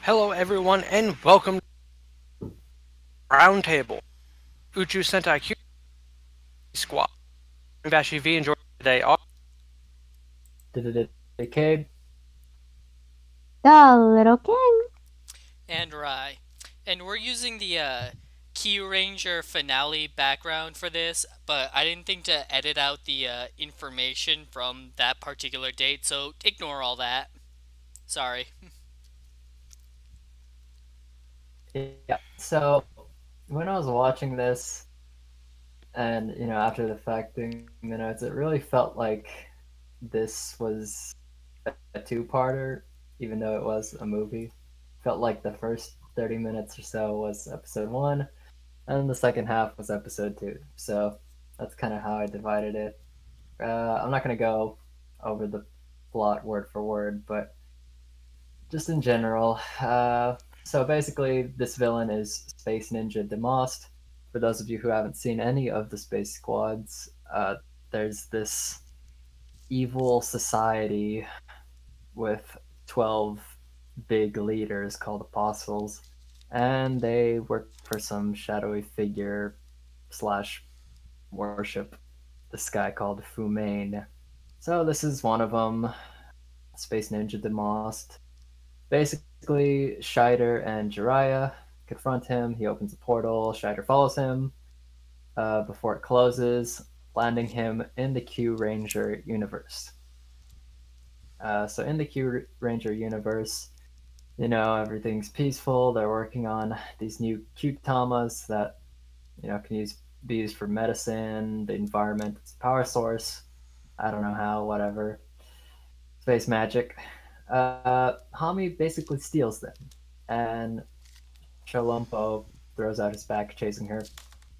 Hello everyone and welcome to Roundtable. Uchuu Sentai KyuuRanger Squad. I'm Vashi V and joining today are Decade. The Little King. And Rai. And we're using the Kyuranger finale background for this, but I didn't think to edit out the information from that particular date, so ignore all that. Sorry. Yeah. So when I was watching this, and after the fact doing the notes, it really felt like this was a two-parter, even though it was a movie. Felt like the first 30 minutes or so was episode one, and the second half was episode two. So that's kind of how I divided it. I'm not gonna go over the plot word for word, but just in general. So basically, this villain is Space Ninja Demost. For those of you who haven't seen any of the Space Squads, there's this evil society with 12 big leaders called apostles, and they work for some shadowy figure slash worship this guy called Fu Main. So this is one of them, Space Ninja Demost. Basically, Scheider and Jiraiya confront him. He opens a portal. Scheider follows him before it closes, landing him in the KyuuRanger universe. So in the KyuuRanger universe, everything's peaceful. They're working on these new Q-Tamas that can be used for medicine, the environment, its power source. I don't know how, whatever. Space magic. Hami basically steals them, and Chalumpo throws out his back chasing her,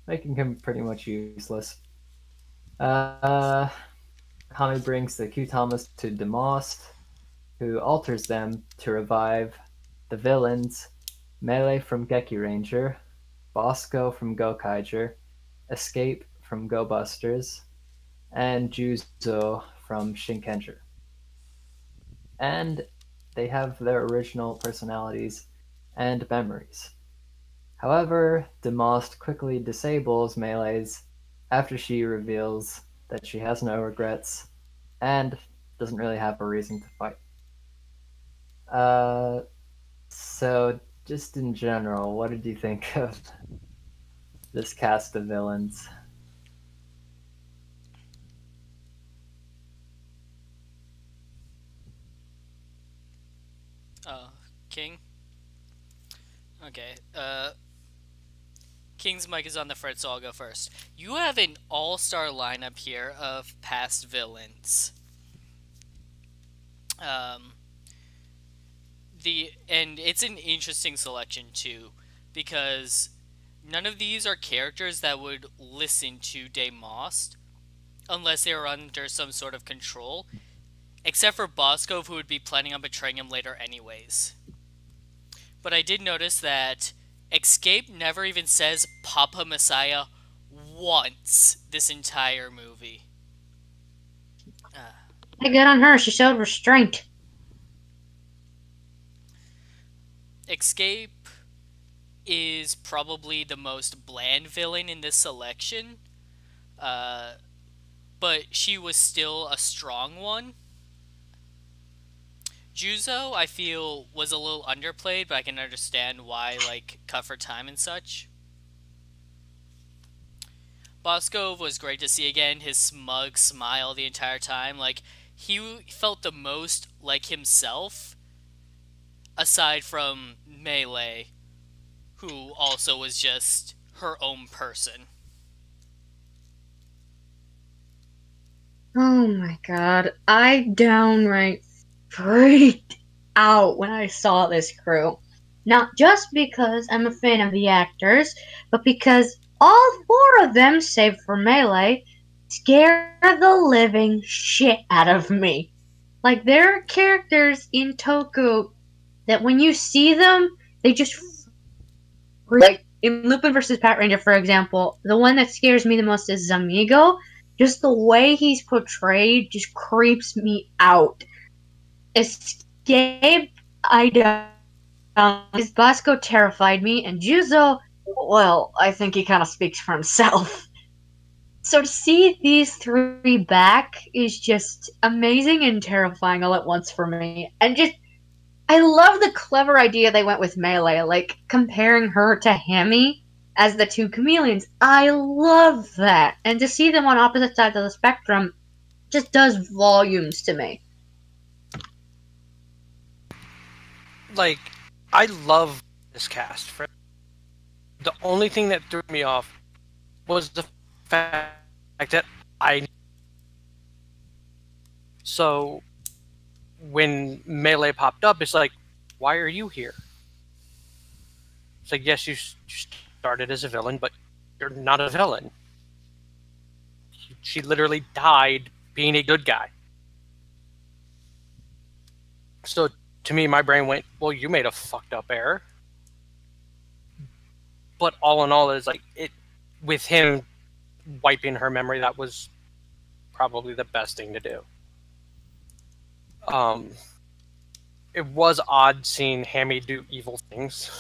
making him pretty much useless. Uh, Hami brings the Q-Thomas to Demost, who alters them to revive the villains Melee from Kyuranger, Bosco from Gokaiger, Escape from Go Busters, and Juzo from Shinkenger. And they have their original personalities and memories. However, Demost quickly disables Melee's after she reveals that she has no regrets and doesn't really have a reason to fight. Uh, so just in general, what did you think of this cast of villains? King? Okay, King's mic is on the fritz, so I'll go first. You have an all-star lineup here of past villains. Um, and it's an interesting selection too, because none of these are characters that would listen to Demost unless they were under some sort of control, except for Bosco, who would be planning on betraying him later anyways. But I did notice that Escape never even says Papa Messiah once this entire movie. I good on her. She showed restraint. Escape is probably the most bland villain in this selection, but she was still a strong one. Juzo, I feel, was a little underplayed, but I can understand why, like, cut for time and such. Bosco was great to see again, his smug smile the entire time. Like, he felt the most like himself, aside from Melee, who also was just her own person. Oh my god. I downright freaked out when I saw this crew. Not just because I'm a fan of the actors, but because all four of them, save for Melee, scare the living shit out of me. Like, there are characters in Toku that when you see them, they just like in Lupin versus Pat Ranger, for example, the one that scares me the most is Zamigo. Just the way he's portrayed just creeps me out. Escape, I don't His Bosco terrified me, and Juzo, well, I think he kind of speaks for himself. So to see these three back is just amazing and terrifying all at once for me. And just, I love the clever idea they went with Melee, like comparing her to Hammy as the two chameleons. I love that. And to see them on opposite sides of the spectrum just does volumes to me. Like, I love this cast. The only thing that threw me off was the fact that I. So, when Melee popped up, it's like, why are you here? It's like, yes, you started as a villain, but you're not a villain. She literally died being a good guy. So, to me, my brain went, well, you made a fucked up error. But all in all, is like, it with him wiping her memory, that was probably the best thing to do. It was odd seeing Hammy do evil things,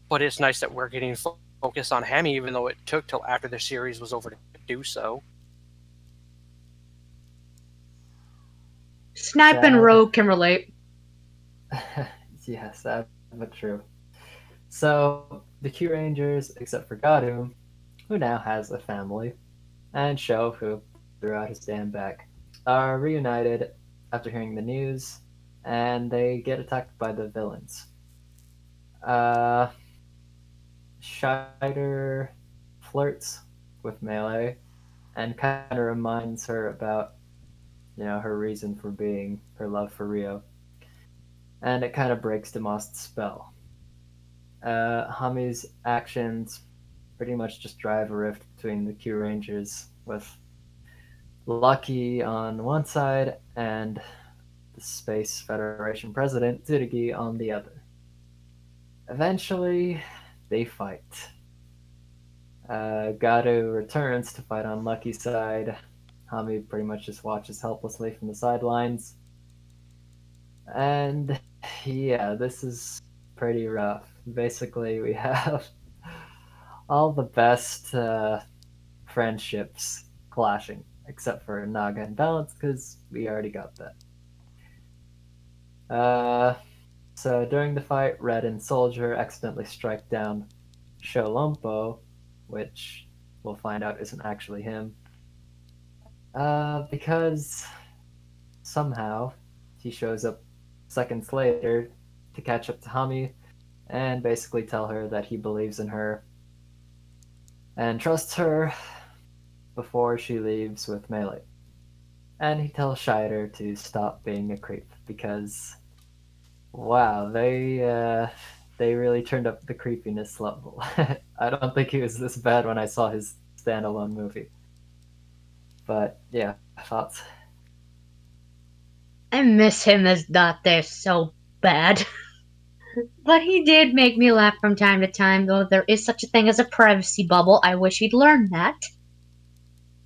but it's nice that we're getting focused on Hammy, even though it took till after the series was over to do so. Snipe and Rogue can relate. Yes, that's but true. So, the KyuuRangers, except for Garu, who now has a family, and Sho, who threw out his damn back, are reunited after hearing the news, and they get attacked by the villains. Scheider flirts with Melee and kind of reminds her about, her reason for being, her love for Rio. And it kind of breaks Demost's spell. Hami's actions pretty much just drive a rift between the KyuuRangers, with Lucky on one side and the Space Federation president, Tsurugi, on the other. Eventually, they fight. Garu returns to fight on Lucky's side. Hami pretty much just watches helplessly from the sidelines. And yeah, this is pretty rough. Basically, we have all the best friendships clashing, except for Naga and Balance, because we already got that. So during the fight, Red and Soldier accidentally strike down Sholompo, which we'll find out isn't actually him. Because somehow he shows up seconds later to catch up to Hami and basically tell her that he believes in her and trusts her before she leaves with Melee. And he tells Scheider to stop being a creep because, wow, they really turned up the creepiness level. I don't think he was this bad when I saw his standalone movie. But yeah, thoughts? I miss him as Date so bad. But he did make me laugh from time to time, though there is such a thing as a privacy bubble. I wish he'd learned that.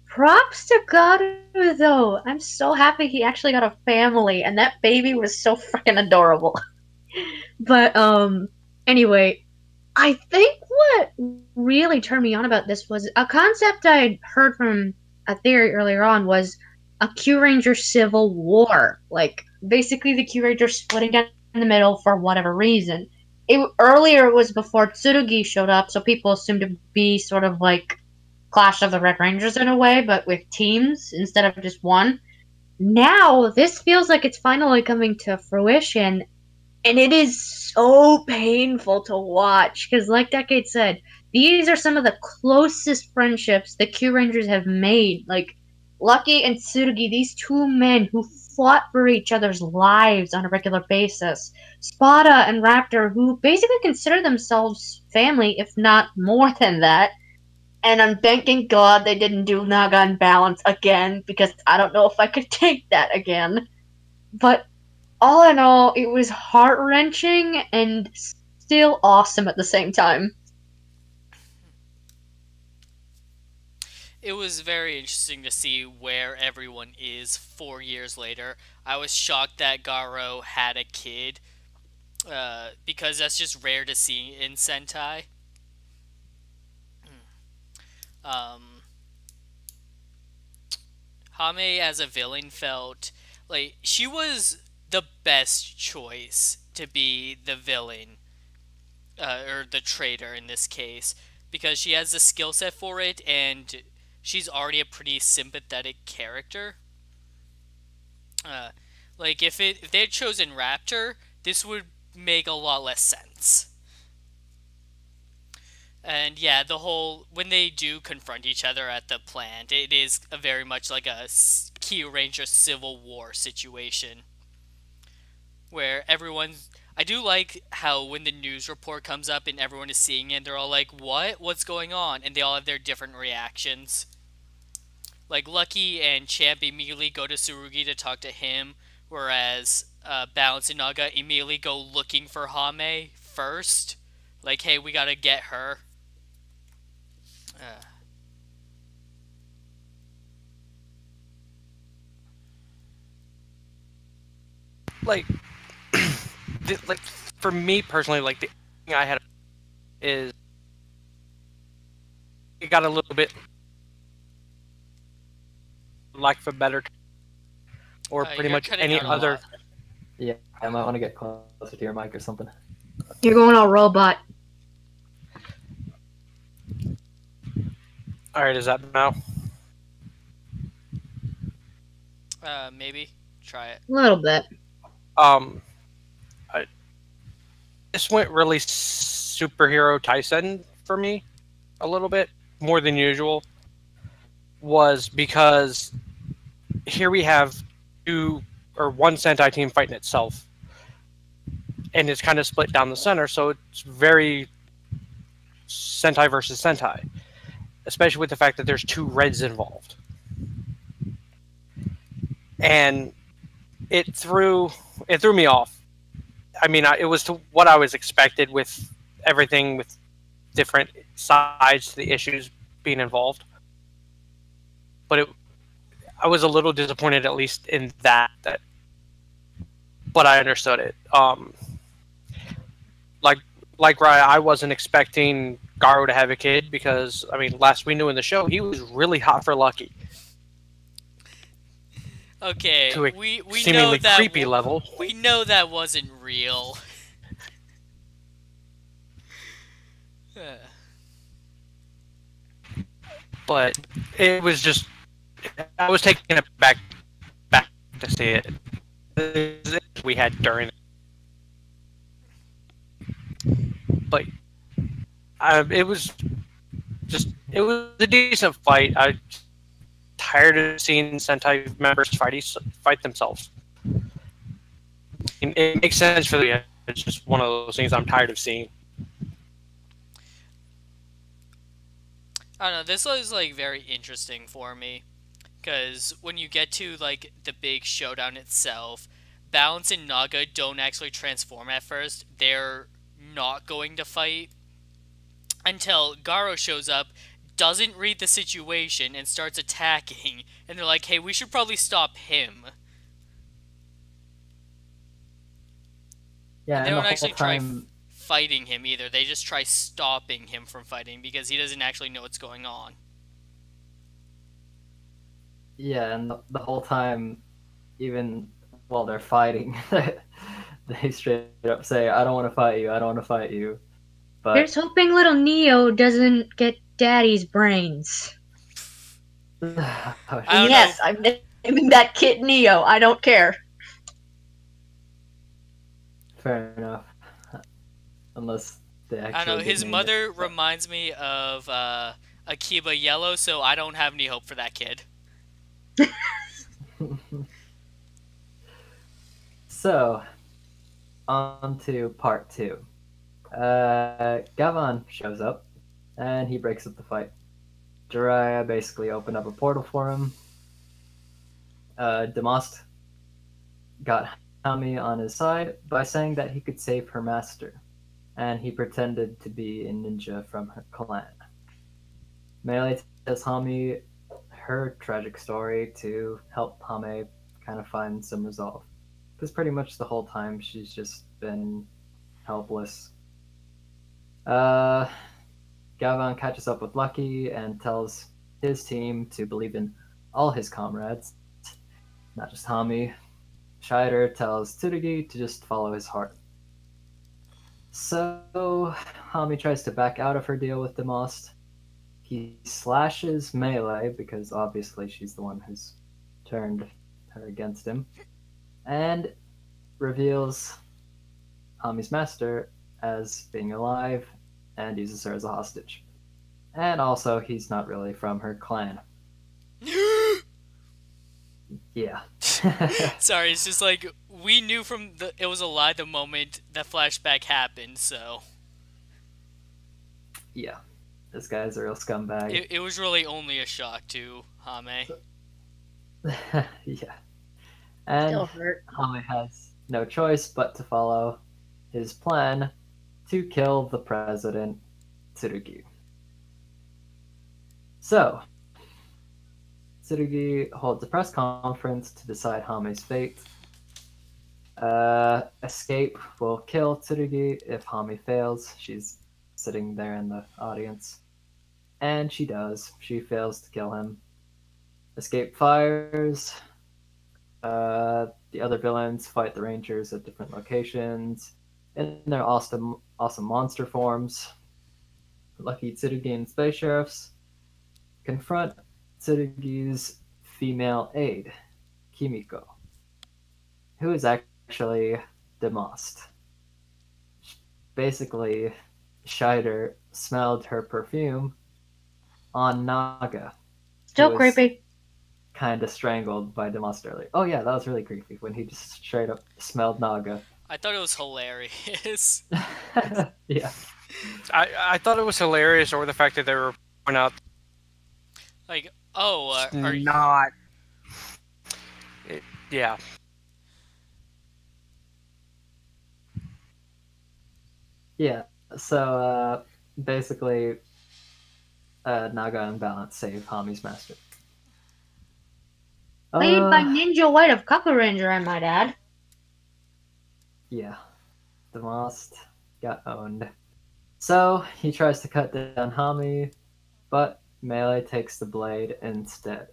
Props to Garu, though. I'm so happy he actually got a family, and that baby was so freaking adorable. But, anyway, I think what really turned me on about this was a concept I had heard from a theory earlier on was a KyuuRanger civil war. Like, basically the KyuuRangers splitting down in the middle for whatever reason. Earlier it was before Tsurugi showed up, so people assumed to be sort of like Clash of the Red Rangers in a way, but with teams instead of just one. Now, this feels like it's finally coming to fruition, and it is so painful to watch, because like Decade said, these are some of the closest friendships the KyuuRangers have made. Like, Lucky and Tsurugi, these two men who fought for each other's lives on a regular basis. Spada and Raptor, who basically consider themselves family, if not more than that. And I'm thanking God they didn't do Naga and Balance again, because I don't know if I could take that again. But all in all, it was heart-wrenching and still awesome at the same time. It was very interesting to see where everyone is 4 years later. I was shocked that Garo had a kid because that's just rare to see in Sentai. Um, Hame as a villain felt like she was the best choice to be the villain, or the traitor in this case, because she has the skill set for it, and she's already a pretty sympathetic character. Uh, like if they had chosen Raptor, this would make a lot less sense. And yeah, the whole when they do confront each other at the plant, it is a very much like a KyuuRanger Civil War situation where everyone's. I do like how when the news report comes up and everyone is seeing it, they're all like, "What? What's going on?" And they all have their different reactions. Like Lucky and Champ immediately go to Tsurugi to talk to him, whereas Balance and Naga immediately go looking for Hame first. Like, hey, we gotta get her. Uh, Like, like for me personally, like the thing I had is it got a little bit, lack of a better, or pretty you're much cutting any out a other. lot. Yeah, I might want to get closer to your mic or something. You're going all robot. All right, is that now? Maybe try it. A little bit. Um, this went really superhero Tyson for me a little bit more than usual. Was because here we have two or one Sentai team fighting itself, and it's kind of split down the center, so it's very Sentai versus Sentai, especially with the fact that there's two Reds involved, and it threw me off. I mean, it was to what I was expected with everything, with different sides to the issues being involved, but I was a little disappointed, at least in that, but I understood it. Like like Ryan, I wasn't expecting Garo to have a kid because I mean, last we knew in the show, he was really hot for Lucky Okay, to a we know seemingly that creepy level. we know that wasn't real. But it was just I was taking it back to see it we had during, but it was a decent fight. I tired of seeing Sentai members fight themselves. And it makes sense for the. It's just one of those things I'm tired of seeing. I don't know. This was like very interesting for me because when you get to like the big showdown itself, Balance and Naga don't actually transform at first. They're not going to fight until Garo shows up, doesn't read the situation, and starts attacking. And they're like, hey, we should probably stop him. Yeah, And they and the don't whole actually try time, fighting him either. They just try stopping him from fighting because he doesn't actually know what's going on. yeah, and the whole time, even while they're fighting, they straight up say, "I don't want to fight you. I don't want to fight you." But Here's hoping little Neo doesn't get daddy's brains. I don't And yes, know. I'm naming that kid Neo. I don't care. fair enough. Unless they actually. I don't know. did His name mother it. reminds me of Akiba Yellow, so I don't have any hope for that kid. So, on to part 2. Gavan shows up, and he breaks up the fight. Jiraiya basically opened up a portal for him. Demast got Hami on his side by saying that he could save her master, and he pretended to be a ninja from her clan. Melee tells Hami her tragic story to help Hame kind of find some resolve. Because pretty much the whole time she's just been helpless. Galvan catches up with Lucky and tells his team to believe in all his comrades, not just Hami. Scheider tells Tsurugi to just follow his heart. So Hami tries to back out of her deal with Demost. He slashes Melee because obviously she's the one who's turned her against him, and reveals Hami's master as being alive and uses her as a hostage. And also, he's not really from her clan. Yeah. Sorry, it's just like we knew from it was a lie the moment that flashback happened, so Yeah. This guy's a real scumbag. it was really only a shock to Hame. Yeah. And Still hurt. Hame has no choice but to follow his plan to kill the president, Tsurugi. So, Tsurugi holds a press conference to decide Hame's fate. Escape will kill Tsurugi if Hame fails. She's sitting there in the audience. And she does. She fails to kill him. Escape fires. The other villains fight the Rangers at different locations in their awesome monster forms. Lucky Tsurugi and Space Sheriffs confront Tsurugi's female aide, Kimiko, who is actually Demost. Basically, Scheider smelled her perfume on Naga. Still creepy. Kind of strangled by Demost earlier. Oh yeah, that was really creepy when he just straight up smelled Naga. I thought it was hilarious. Yeah. I thought it was hilarious, or the fact that they were pointing out Like, oh, are you... not. Yeah. Yeah. So basically, Naga and Balance save Hami's master. Played by Ninja White of KyuuRanger, I might add. Yeah. Demost got owned. So he tries to cut down Hami, but Melee takes the blade instead.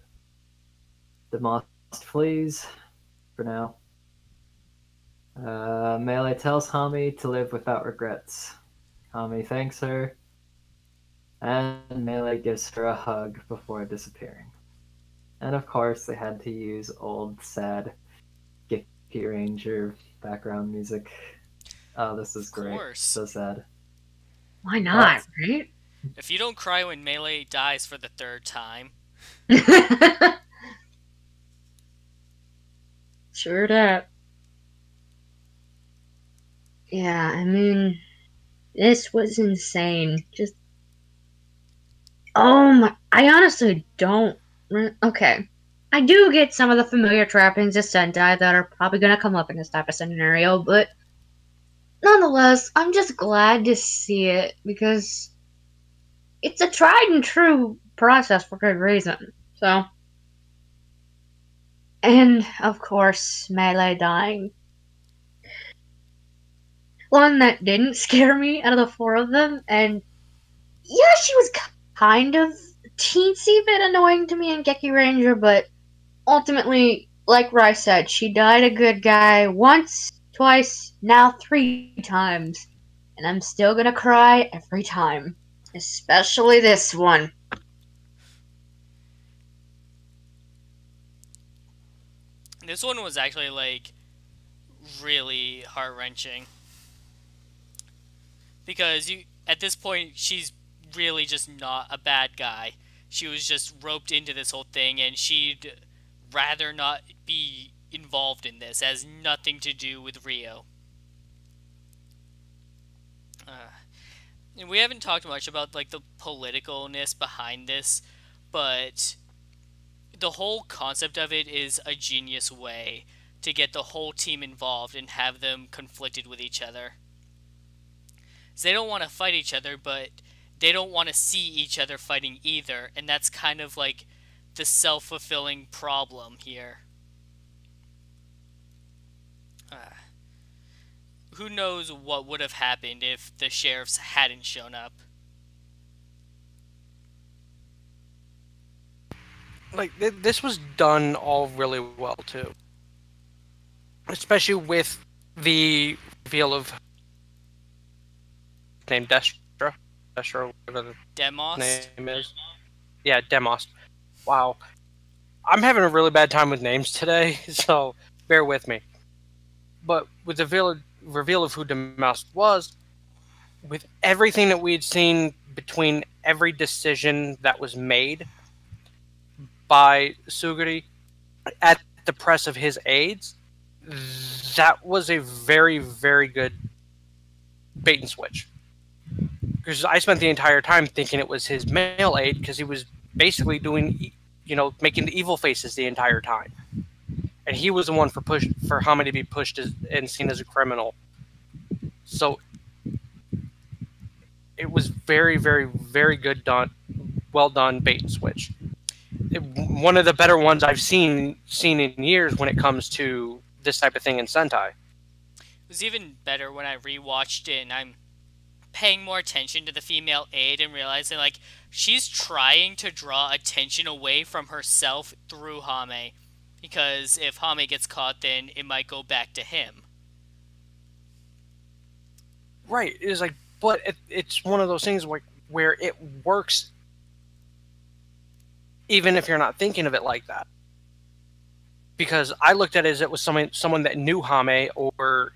Demost flees for now. Melee tells Hami to live without regrets. Hami thanks her, and Melee gives her a hug before disappearing. And of course, they had to use old, sad Kyuranger background music. Oh, this is great. course. So sad. Why not, right? If you don't cry when Melee dies for the third time, Sure that. Yeah, I mean, this was insane. Just, oh my, I honestly don't. Okay, I do get some of the familiar trappings of Sentai that are probably gonna come up in this type of scenario, but nonetheless, I'm just glad to see it because it's a tried and true process for good reason. So, and of course, Melee dying. One that didn't scare me out of the four of them, and yeah, she was kind of teensy bit annoying to me in Kyuranger, but ultimately, like Rice said, she died a good guy once, twice, now 3 times, and I'm still gonna cry every time, especially this one. this one was actually, like, really heart-wrenching. Because at this point, she's really just not a bad guy. She was just roped into this whole thing, and she'd rather not be involved in this. It has nothing to do with Rio. And we haven't talked much about, like, the politicalness behind this, but the whole concept of it is a genius way to get the whole team involved and have them conflicted with each other. So they don't want to fight each other, but they don't want to see each other fighting either, and that's kind of like the self-fulfilling problem here. who knows what would have happened if the sheriffs hadn't shown up. Like this was done all really well too, especially with the reveal of name Destra, whatever Demos? the name is. Yeah, Demos. Wow, I'm having a really bad time with names today, so bear with me. But with the reveal of who Demos was, with everything that we'd seen between every decision that was made by Suguri at the press of his aides, that was a very, very good bait and switch. Because I spent the entire time thinking it was his male aide because he was basically doing, making the evil faces the entire time, and he was the one for Hame to be pushed and seen as a criminal. So it was very, very, very good well done bait and switch. One of the better ones I've seen in years when it comes to this type of thing in Sentai. It was even better when I rewatched it and I'm paying more attention to the female aide and realizing, like, she's trying to draw attention away from herself through Hame. Because if Hame gets caught, then it might go back to him. Right. It's like, but it's one of those things where it works even if you're not thinking of it like that. Because I looked at it as it was someone that knew Hame or,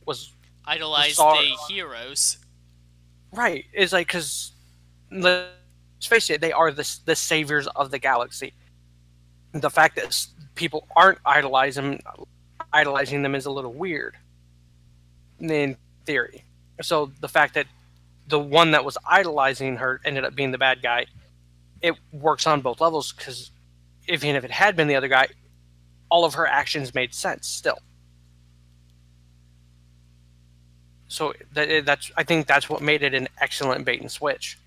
was... Idolized the heroes. Right. It's like, because, let's face it, they are the saviors of the galaxy. The fact that people aren't idolizing them is a little weird, in theory. So the fact that the one that was idolizing her ended up being the bad guy, it works on both levels, because even if it had been the other guy, all of her actions made sense still. So I think that's what made it an excellent bait and switch.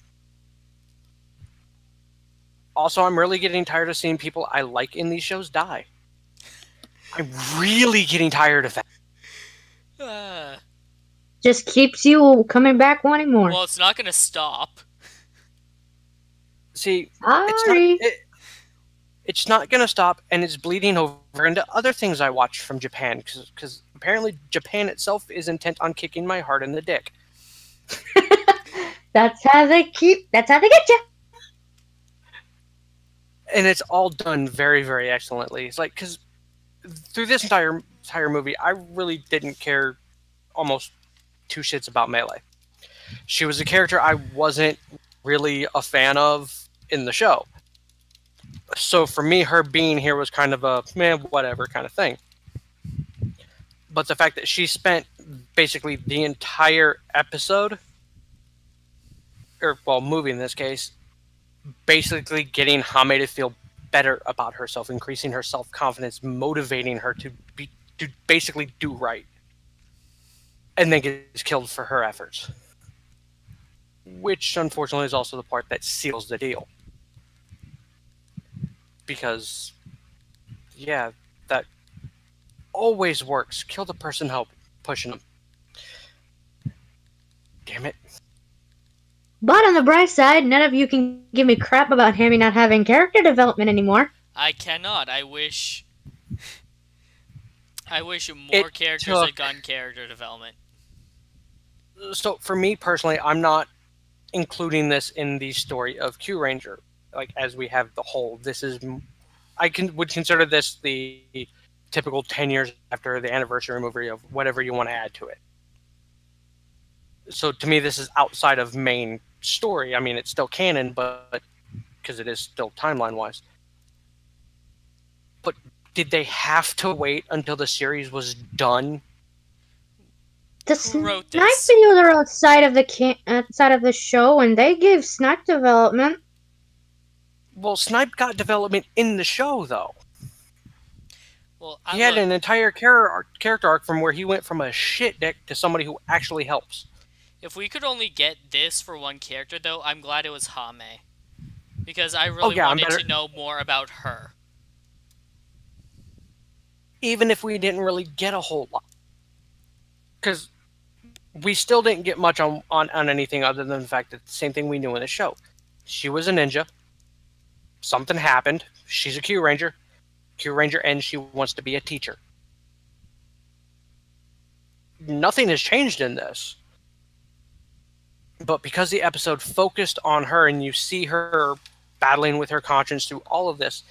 Also, I'm really getting tired of seeing people I like in these shows die. I'm really getting tired of that. Just keeps you coming back wanting more. Well, it's not going to stop. See, Sorry. it's not going to stop, and it's bleeding over into other things I watch from Japan, because apparently Japan itself is intent on kicking my heart in the dick. That's how they get you. And it's all done very, very excellently. It's like, because through this entire movie, I really didn't care almost two shits about Melee. She was a character I wasn't really a fan of in the show. So for me, her being here was kind of a, whatever kind of thing. But the fact that she spent basically the entire episode, movie in this case, basically getting Hame to feel better about herself, increasing her self-confidence, motivating her to basically do right, and then gets killed for her efforts. Which, unfortunately, is also the part that seals the deal. Because, yeah, that always works. Kill the person pushing them. Damn it. But on the bright side, none of you can give me crap about Hammy not having character development anymore. I cannot. I wish more characters had gotten character development. So, for me personally, I'm not including this in the story of KyuuRanger. Like, as we have the whole, would consider this the typical 10 years after the anniversary movie of whatever you want to add to it. So to me, this is outside of main story. I mean, it's still canon, but because it is still timeline-wise. But did they have to wait until the series was done? The Who wrote Snipe this? videos are outside of the show, and they gave Snipe development. Well, Snipe got development in the show, though. Well, He had an entire character arc from where he went from a shit dick to somebody who actually helps. if we could only get this for one character, though, I'm glad it was Hame. Because I really wanted to know more about her. Even if we didn't really get a whole lot. Because we still didn't get much on anything other than the fact that the same thing we knew in the show. She was a ninja. Something happened. She's a Kyuranger. Kyuranger, and she wants to be a teacher. Nothing has changed in this. But because the episode focused on her and you see her battling with her conscience through all of this,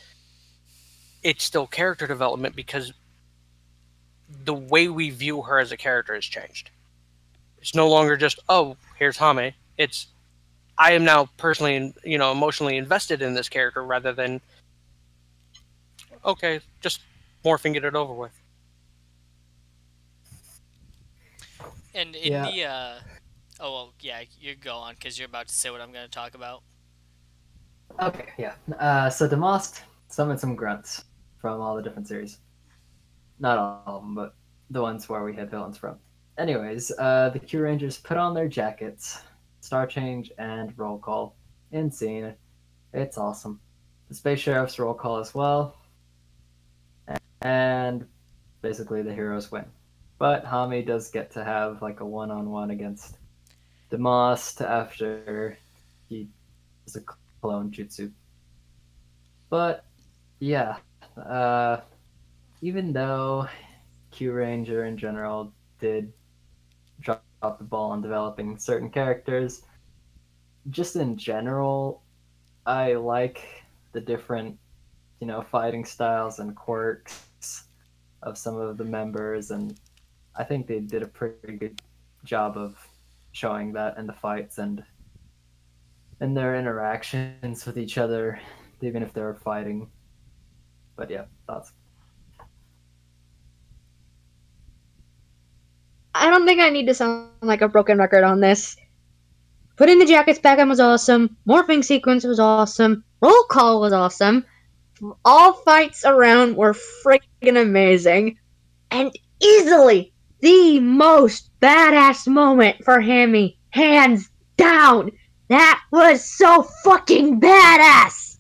it's still character development because the way we view her as a character has changed. It's no longer just, oh, here's Hame. It's, I am now personally, emotionally invested in this character rather than, okay, just morph and get it over with. And in the oh well, yeah, you go on because you're about to say what I'm going to talk about. Okay, yeah. So Demos summoned some grunts from all the different series. Not all of them, but the ones where we had villains from. Anyways, the KyuuRangers put on their jackets, star change, and roll call. In scene. It's awesome. The Space Sheriff's roll call as well. And basically the heroes win. But Hami does get to have like a one-on-one against Demos after he does a clone jutsu. But yeah, even though KyuuRanger in general did drop the ball on developing certain characters, just in general, I like the different, fighting styles and quirks of some of the members, and I think they did a pretty good job of showing that in the fights and in their interactions with each other, even if they were fighting. But yeah, thoughts. I don't think I need to sound like a broken record on this. Putting the jackets back on was awesome. Morphing sequence was awesome. Roll call was awesome. All fights around were friggin' amazing. And easily the most badass moment for Hammy. Hands down. That was so fucking badass.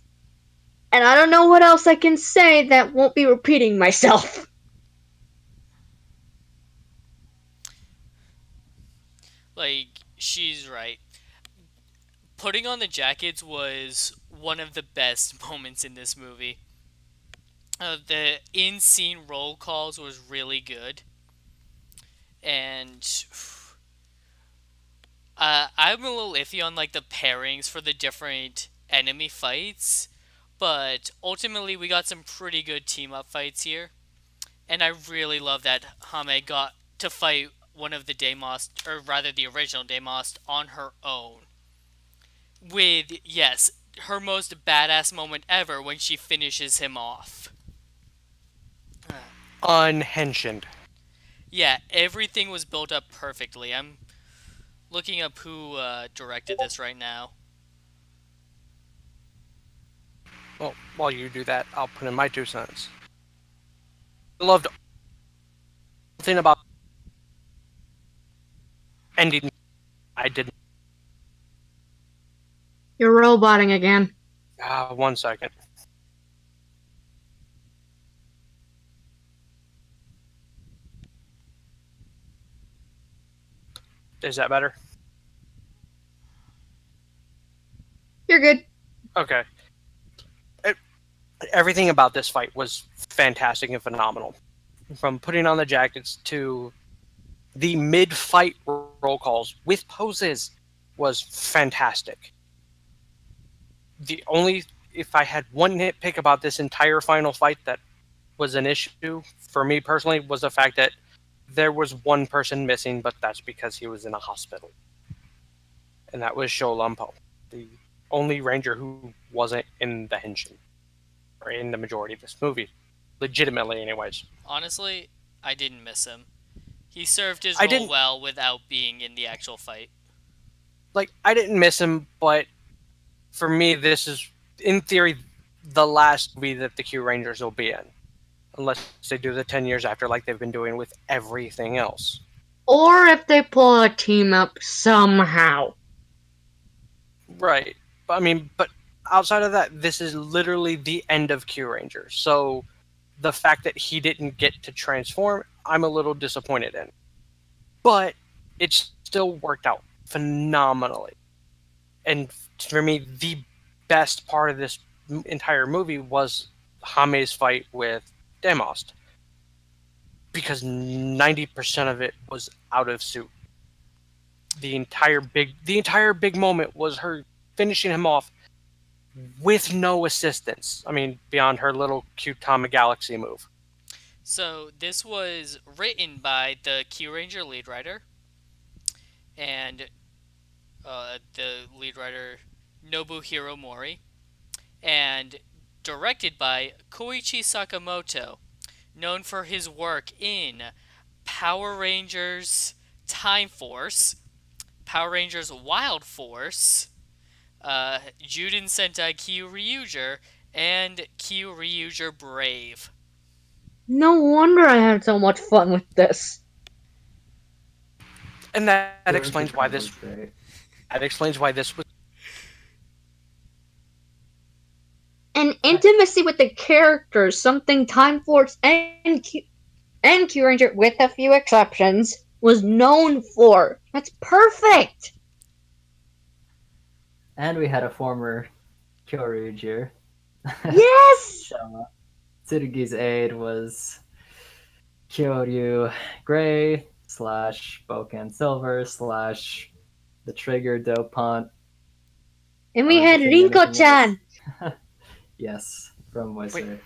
And I don't know what else I can say that won't be repeating myself. Like, she's right. Putting on the jackets was one of the best moments in this movie. The in-scene roll calls was really good. And I'm a little iffy on like the pairings for the different enemy fights. But ultimately we got some pretty good team-up fights here. And I really love that Hame got to fight one of the Demost, or rather the original Demost, on her own. With, yes, her most badass moment ever when she finishes him off. Unhenshined. Yeah, everything was built up perfectly. I'm looking up who directed this right now. Well, while you do that, I'll put in my 2 cents. I loved thing about ending. I didn't. You're roboting again. 1 second. Is that better? You're good. Okay. Everything about this fight was fantastic and phenomenal. From putting on the jackets to the mid-fight roll calls with poses was fantastic. If I had one nitpick about this entire final fight that was an issue for me personally, was the fact that there was one person missing, but that's because he was in a hospital. And that was Sholampo, the only ranger who wasn't in the Henshin, or in the majority of this movie. Legitimately, anyways. Honestly, I didn't miss him. He served his role well without being in the actual fight. Like, I didn't miss him, but for me, this is, in theory, the last movie that the KyuuRangers will be in. Unless they do the 10 years after like they've been doing with everything else. Or if they pull a team up somehow. Right. But outside of that, this is literally the end of KyuuRanger. So the fact that he didn't get to transform, I'm a little disappointed in. But it's still worked out phenomenally. And for me, the best part of this entire movie was Hame's fight with Demost, because 90% of it was out of suit. The entire big moment was her finishing him off with no assistance. I mean, beyond her little cute Tama Galaxy move. So this was written by the KyuuRanger lead writer, and the lead writer Nobuhiro Mori, and directed by Koichi Sakamoto, known for his work in Power Rangers Time Force, Power Rangers Wild Force, Juden Sentai KyuuRanger, and KyuuRanger Brave. No wonder I had so much fun with this. And that explains why this. Great. That explains why this was. And intimacy with the characters, something Time Force and KyuuRanger, with a few exceptions, was known for. That's perfect! And we had a former KyuuRanger. Yes! So, Tsurugi's aide was Kyoryu Gray / Bokan Silver / the Trigger Dopant. And we had Rinko-chan! Yes, from Wizard.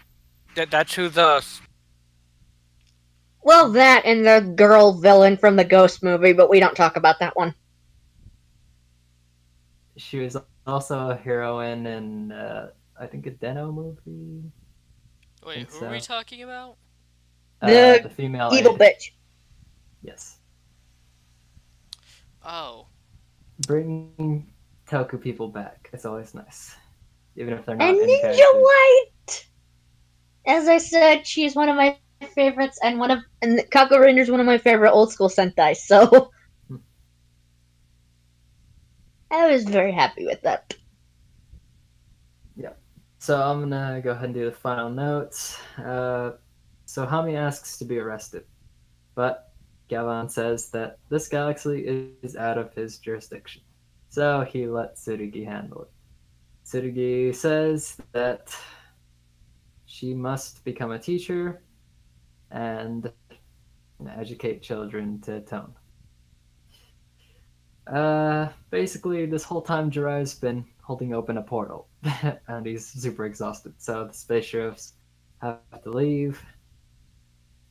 That's who the. Well, that and the girl villain from the Ghost movie, but we don't talk about that one. She was also a heroine in, I think, a Deno movie. Wait, who are we talking about? The female evil aide. bitch. Yes. Oh. Bringing Toku people back. It's always nice. Even if they're not And in Ninja character. White! As I said, she's one of my favorites, and KyuuRanger's one of my favorite old school Sentai, so I was very happy with that. So I'm gonna go ahead and do the final notes. So Hami asks to be arrested, but Gavan says that this galaxy is out of his jurisdiction, so he lets Tsurugi handle it. Tsurugi says that she must become a teacher and educate children to atone. Basically, this whole time Jiraiya's been holding open a portal, and he's super exhausted, so the spaceships have to leave.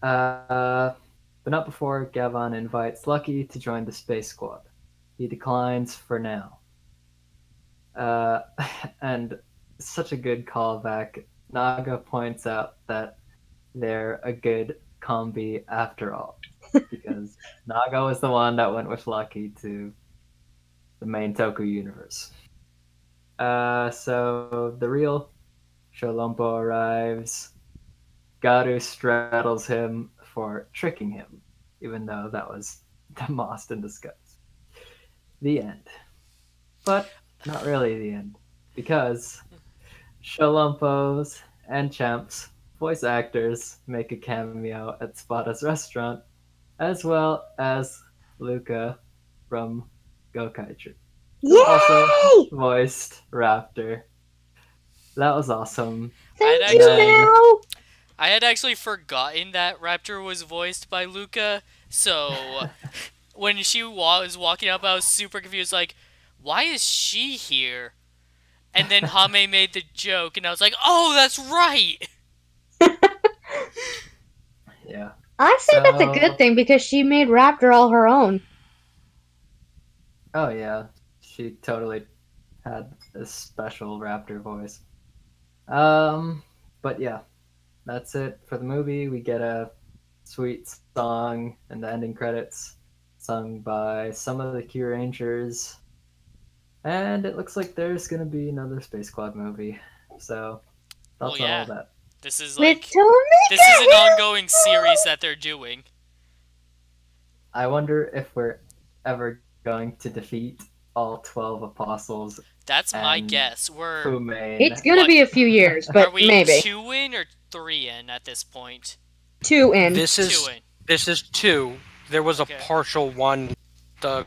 But not before Gavan invites Lucky to join the space squad. He declines for now. And such a good callback. Naga points out that they're a good combi after all, because Naga was the one that went with Lucky to the main Toku universe. So the real Sholompo arrives. Garu straddles him for tricking him, even though that was Demost in disguise. The end. But not really the end, because Sholompos and Champ's voice actors make a cameo at Spada's restaurant, as well as Luca from Gokaiger, who also Yay! voiced Raptor. That was awesome. Thank you, you now! I had actually forgotten that Raptor was voiced by Luca, so when she was walking up, I was super confused, like, why is she here? And then Hame made the joke, and I was like, oh, that's right! Yeah. I say that's a good thing, because she made Raptor all her own. Oh yeah, she totally had a special Raptor voice. But yeah, that's it for the movie. We get a sweet song in the ending credits, sung by some of the KyuuRangers, and it looks like there's gonna be another Space Squad movie. So that's all that. This is With like this Tomika is an Hill! ongoing series that they're doing. I wonder if we're ever going to defeat all 12 apostles. That's my and guess. We're Fumain. It's gonna What? be a few years, but are we maybe. 2 in or 3 in at this point? 2 in. This 2 is in. this is 2. There was a Okay. partial one. The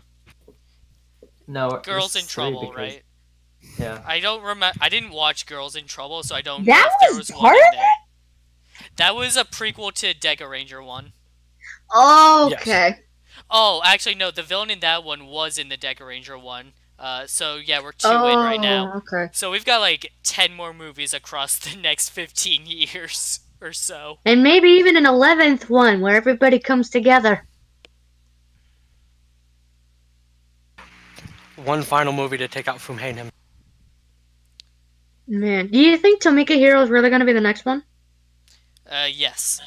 No, Girls in it's three Trouble, because, right? Yeah. I don't remember. I didn't watch Girls in Trouble, so I don't know That if there was was part one in of there. That was a prequel to Kyuranger 1. it? Yes. Okay. Oh, actually, no. The villain in that one was in the Kyuranger 1. So, yeah, we're 2 in right now. Oh, okay. So we've got, like, 10 more movies across the next 15 years or so. And maybe even an 11th one where everybody comes together. One final movie to take out Fumhain. Man, do you think Tomika Hero is really going to be the next one? Yes.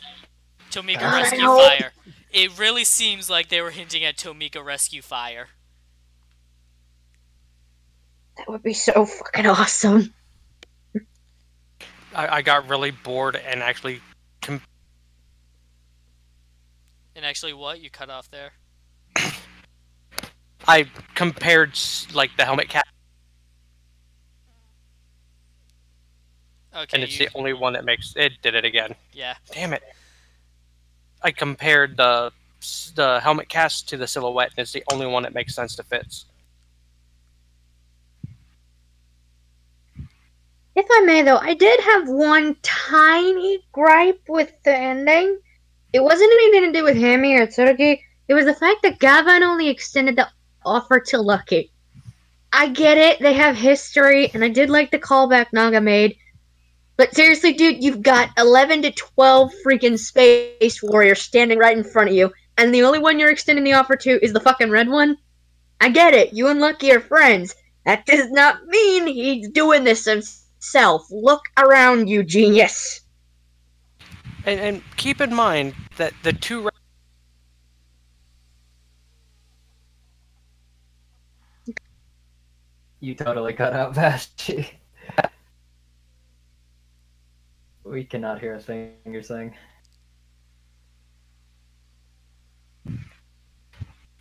Tomika I Rescue hope- Fire. It really seems like they were hinting at Tomika Rescue Fire. That would be so fucking awesome. I got really bored and actually And actually, what? You cut off there? I compared like the helmet cat, Okay, and it's the only one that makes it. Did it again? Yeah. Damn it! I compared the helmet cast to the silhouette, and it's the only one that makes sense to Fitz. If I may, though, I did have one tiny gripe with the ending. It wasn't anything to do with Hammy or Tsurugi. It was the fact that Gavan only extended the offer to Lucky. I get it, they have history, and I did like the callback Naga made. But seriously, dude, you've got 11 to 12 freaking Space Warriors standing right in front of you, and the only one you're extending the offer to is the fucking red one? I get it, you and Lucky are friends. That does not mean he's doing this himself. Look around you, genius. And keep in mind that the two. You totally cut out Vashti. We cannot hear a thing you're saying.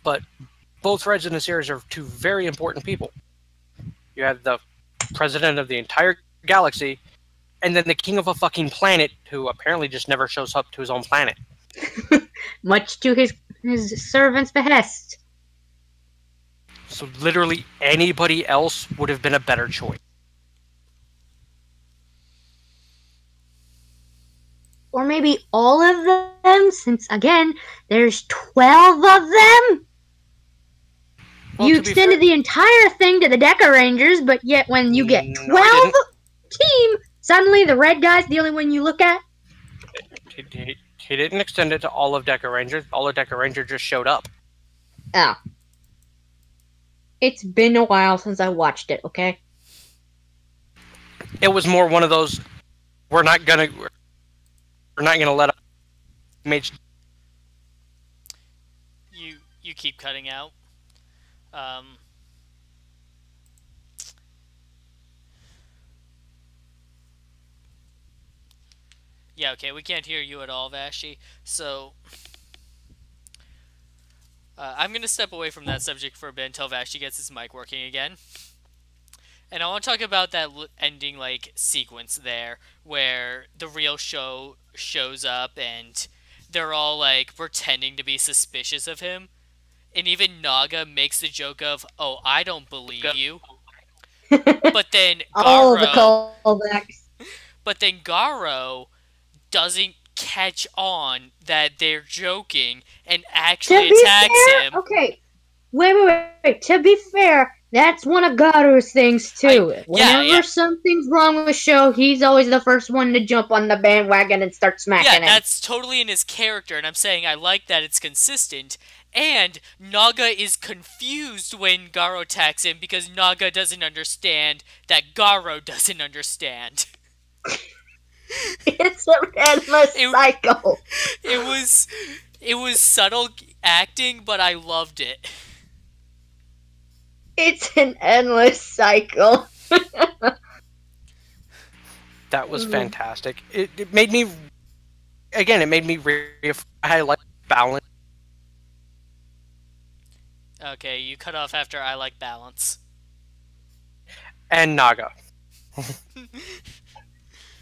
But both Reds in the series are two very important people. You have the president of the entire galaxy, and then the king of a fucking planet who apparently just never shows up to his own planet. Much to his servant's behest. So literally anybody else would have been a better choice. Or maybe all of them, since again, there's 12 of them. Well, You to be extended fair- the entire thing to the Deca Rangers, but yet when you get No, I 12 team, suddenly the red guy's the only one you look at. He didn't extend it to all of Deca Ranger. All of Deca Ranger just showed up. Oh. It's been a while since I watched it, okay? It was more one of those, we're not gonna let up. Mage. You keep cutting out. Yeah, okay, we can't hear you at all, Vashi. So, I'm going to step away from that subject for a bit until Vashi gets his mic working again. And I want to talk about that ending, like, sequence there, where the real show shows up and they're all, like, pretending to be suspicious of him. And even Naga makes the joke of, oh, I don't believe you. But then All the Garo... callbacks. But then Garo doesn't catch on that they're joking and actually attacks him. Okay. Wait. To be fair, that's one of Garu's things too. Whenever something's wrong with the show, he's always the first one to jump on the bandwagon and start smacking Yeah, him. that's totally in his character, and I'm saying I like that it's consistent. And Naga is confused when Garo attacks him because Naga doesn't understand that Garo doesn't understand. It's an endless cycle. It was subtle acting, but I loved it. It's an endless cycle. That was fantastic. It made me, again, I like balance. Okay, you cut off after I like balance. And Naga.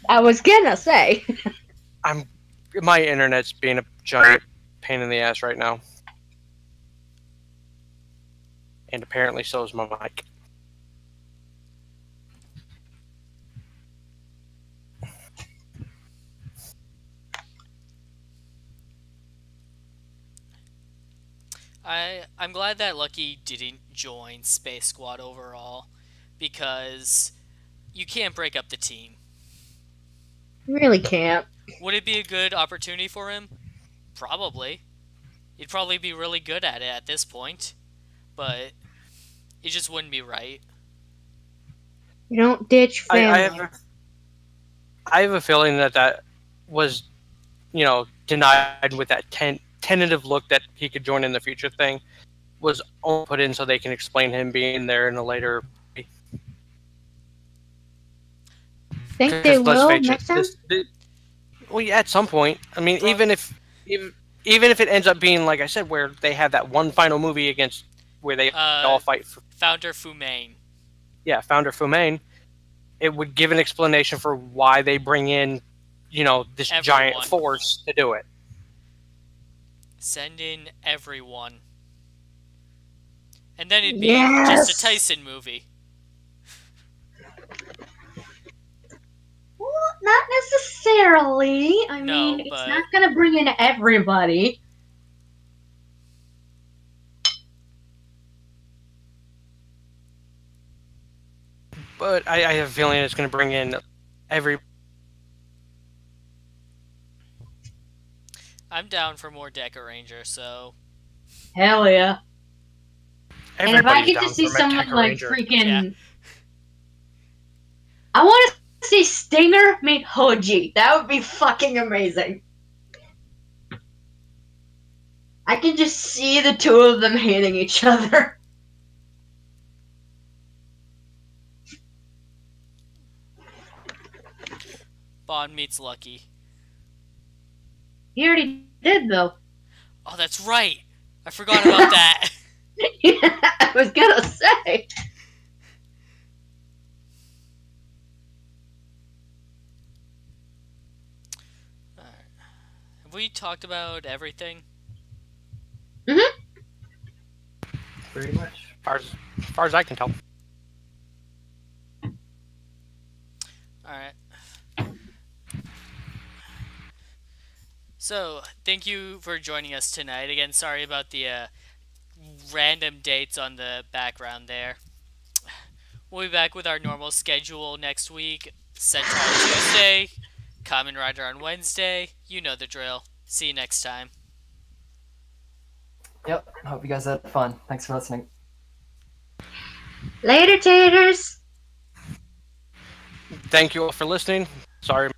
I was gonna say. My internet's being a giant pain in the ass right now. and apparently so is my mic. I'm glad that Lucky didn't join Space Squad overall, because you can't break up the team. You really can't. Would it be a good opportunity for him? Probably. He'd probably be really good at it at this point, but it just wouldn't be right. You don't ditch family. I have a feeling that was, denied with that tentative look that he could join in the future thing, was only put in so they can explain him being there in a later. Think they will next time? Well, yeah, at some point. I mean, even if it ends up being, like I said, where they have that one final movie against where they all fight for Founder Fumain. Yeah, Founder Fumain. It would give an explanation for why they bring in, this giant force to do it. Send in everyone. And then it'd be just a Tyson movie. Well, not necessarily. I mean, it's not going to bring in everybody. But I have a feeling it's going to bring in every. I'm down for more Kyuranger, so. Hell yeah. And if I get to see someone like Kyuranger. freaking. Yeah. I want to see Stinger meet Hoji. That would be fucking amazing. I can just see the two of them hating each other. Bond meets Lucky. He already did, though. Oh, that's right. I forgot about that. Yeah, I was gonna say. Alright. Have we talked about everything? Pretty much. As far as I can tell. Alright. So, thank you for joining us tonight. Again, sorry about the random dates on the background there. We'll be back with our normal schedule next week. Sentai on Tuesday, Kamen Rider on Wednesday. You know the drill. See you next time. Yep. Hope you guys had fun. Thanks for listening. Later, taters. Thank you all for listening. Sorry.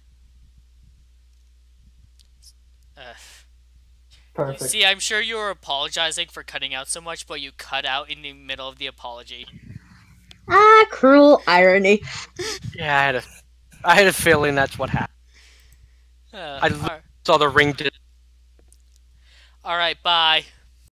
Perfect. See, I'm sure you were apologizing for cutting out so much, but you cut out in the middle of the apology. Ah, cruel irony. Yeah, I had a feeling that's what happened. I saw the ring. Alright, bye.